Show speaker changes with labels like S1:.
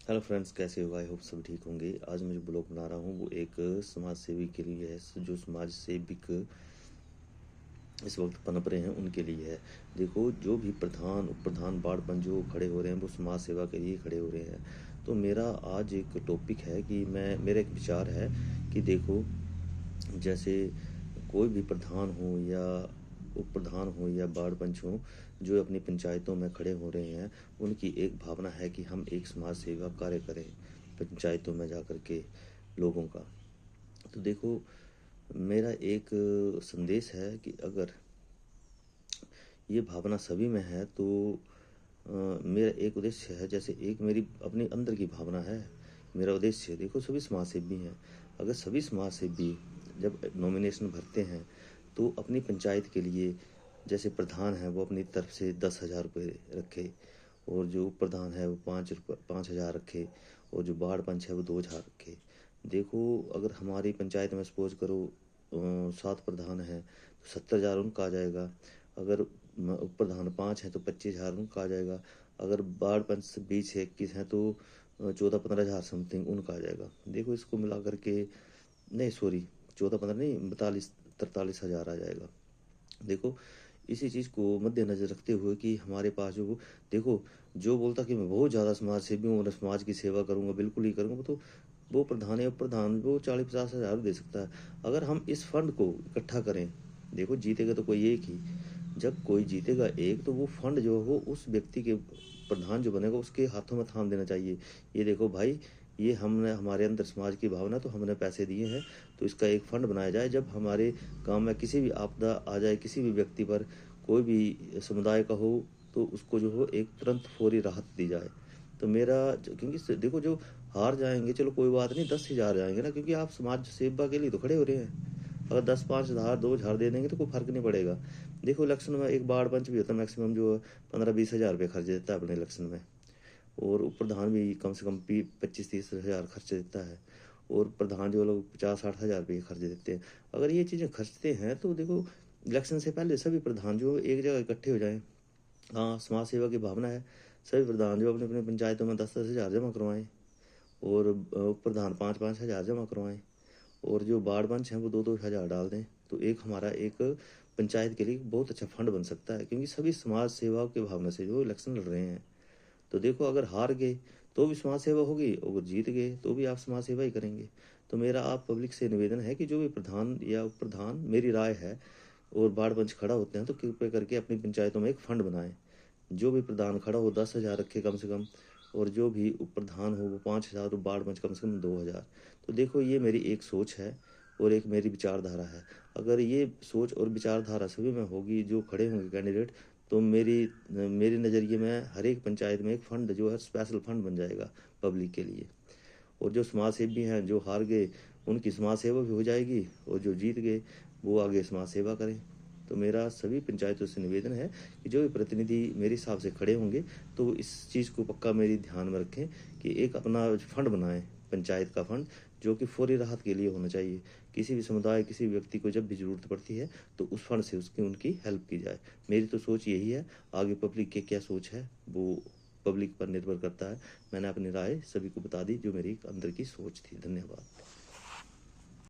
S1: Hello friends, कैसे हो? I hope सब ठीक होंगे। आज मैं जो ब्लॉग बना रहा हूँ वो एक समाज सेवी के लिए है। जो समाज सेविक इस वक्त पनप रहे हैं उनके लिए है। देखो, जो भी प्रधान उप प्रधान वार्ड पंच जो खड़े हो रहे हैं वो समाज सेवा के लिए खड़े हो रहे हैं। तो मेरा आज एक टॉपिक है कि मेरा एक विचार है कि देखो, जैसे कोई भी प्रधान हो या उप प्रधान हो या वार्ड पंच हो जो अपनी पंचायतों में खड़े हो रहे हैं, उनकी एक भावना है कि हम एक समाज सेवा कार्य करें पंचायतों में जाकर के लोगों का। तो देखो, मेरा एक संदेश है कि अगर ये भावना सभी में है तो मेरा एक उद्देश्य है, जैसे एक मेरी अपने अंदर की भावना है। मेरा उद्देश्य, देखो, सभी समाज सेवी हैं। अगर सभी समाज सेवी जब नॉमिनेशन भरते हैं तो अपनी पंचायत के लिए, जैसे प्रधान है वो अपनी तरफ से 10,000 रुपये रखे, और जो उप प्रधान है वो 5,000 रखे, और जो वार्ड पंच है वो 2,000 रखे। देखो, अगर हमारी पंचायत में सपोज करो 7 प्रधान है तो 70,000 उनका आ जाएगा। अगर उप प्रधान 5 है तो 25,000 उनका आ जाएगा। अगर वार्ड पंच 20 है 21 है तो 14-15,000 समथिंग उनका आ जाएगा। देखो, इसको मिला करके, नहीं सॉरी, 14-15 नहीं, 42-43,000 आ जाएगा। देखो, इसी चीज़ को मद्देनजर रखते हुए कि हमारे पास जो, देखो, जो बोलता कि मैं बहुत ज़्यादा समाज सेवी हूँ और समाज की सेवा करूँगा, बिल्कुल ही करूँगा, तो वो प्रधान या प्रधान वो 40-50,000 दे सकता है। अगर हम इस फंड को इकट्ठा करें, देखो, जीतेगा तो कोई एक ही। जब कोई जीतेगा एक, तो वो फंड जो हो उस व्यक्ति के, प्रधान जो बनेगा उसके हाथों में थाम देना चाहिए। ये देखो भाई, ये हमने, हमारे अंदर समाज की भावना, तो हमने पैसे दिए हैं तो इसका एक फंड बनाया जाए। जब हमारे गांव में किसी भी आपदा आ जाए, किसी भी व्यक्ति पर, कोई भी समुदाय का हो, तो उसको जो हो एक तुरंत फौरी राहत दी जाए। तो मेरा क्योंकि देखो, जो हार जाएंगे चलो कोई बात नहीं, 10,000 जाएंगे ना, क्योंकि आप समाज सेवा के लिए तो खड़े हो रहे हैं। अगर 10-5,000 2,000 दे देंगे तो कोई फर्क नहीं पड़ेगा। देखो, इलेक्शन में एक वार्ड पंच भी होता है, मैक्सिमम जो 15-20,000 रुपये खर्च देता है अपने इलेक्शन में, और उप प्रधान भी कम से कम 25-30,000 खर्च देता है, और प्रधान जो लोग 50-60,000 रुपये खर्च देते हैं। अगर ये चीज़ें खर्चते हैं तो देखो, इलेक्शन से पहले सभी प्रधान जो एक जगह इकट्ठे हो जाएं। हाँ, समाज सेवा की भावना है, सभी प्रधान जो अपने अपने पंचायतों में 10-10,000 जमा करवाएं, और उप प्रधान 5-5,000 जमा करवाएं, और जो वार्ड पंच हैं वो 2-2,000 डाल दें। तो एक हमारा एक पंचायत के लिए बहुत अच्छा फंड बन सकता है, क्योंकि सभी समाज सेवा की भावना से जो इलेक्शन लड़ रहे हैं। तो देखो, अगर हार गए तो भी समाज सेवा होगी, और जीत गए तो भी आप समाज सेवा ही करेंगे। तो मेरा आप पब्लिक से निवेदन है कि जो भी प्रधान या उप प्रधान, मेरी राय है, और वार्ड पंच खड़ा होते हैं तो कृपया करके अपनी पंचायतों में एक फंड बनाएं। जो भी प्रधान खड़ा हो 10,000 रखे कम से कम, और जो भी उप प्रधान हो वो 5,000, और वार्ड पंच कम से कम 2,000। तो देखो, ये मेरी एक सोच है और एक मेरी विचारधारा है। अगर ये सोच और विचारधारा सभी में होगी, जो खड़े होंगे कैंडिडेट, तो मेरे नज़रिए में हर एक पंचायत में एक फंड जो है स्पेशल फंड बन जाएगा पब्लिक के लिए। और जो समाज सेवी हैं, जो हार गए उनकी समाज सेवा भी हो जाएगी, और जो जीत गए वो आगे समाज सेवा करें। तो मेरा सभी पंचायतों से निवेदन है कि जो भी प्रतिनिधि मेरे हिसाब से खड़े होंगे तो इस चीज़ को पक्का मेरी ध्यान में रखें कि एक अपना फंड बनाएं, पंचायत का फंड, जो कि फौरी राहत के लिए होना चाहिए। किसी भी समुदाय, किसी भी व्यक्ति को जब भी ज़रूरत पड़ती है तो उस फंड से उसकी उनकी हेल्प की जाए। मेरी तो सोच यही है। आगे पब्लिक की क्या सोच है वो पब्लिक पर निर्भर करता है। मैंने अपनी राय सभी को बता दी, जो मेरी अंदर की सोच थी। धन्यवाद।